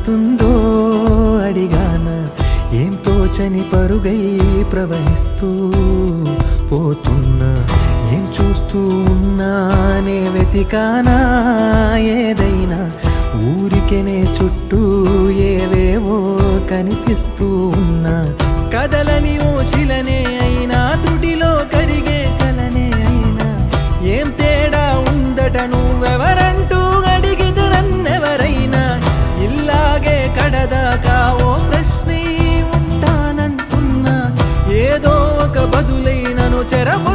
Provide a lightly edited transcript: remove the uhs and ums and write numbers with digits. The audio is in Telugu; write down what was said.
పడుతుందో అడిగాన, ఏం తోచని పరుగై ప్రవహిస్తూ పోతున్నా, ఏం చూస్తూ ఉన్నానే వెతికానా ఏదైనా, ఊరికెనే చుట్టూ ఏవేవో కనిపిస్తూ ఉన్నా, కదలని ఓశిలనే అయినా త్రుటిలో కరిగే కలనే అయినా, ఏం తేడా ఉందట నువ్వెవరంటూ అడిగితే నన్నెవరైనా, ఇల్లాగే కడదాకా ఓ ప్రశ్నే ఉంటానంటున్నా, ఏదో ఒక బదులై నన్ను చెరప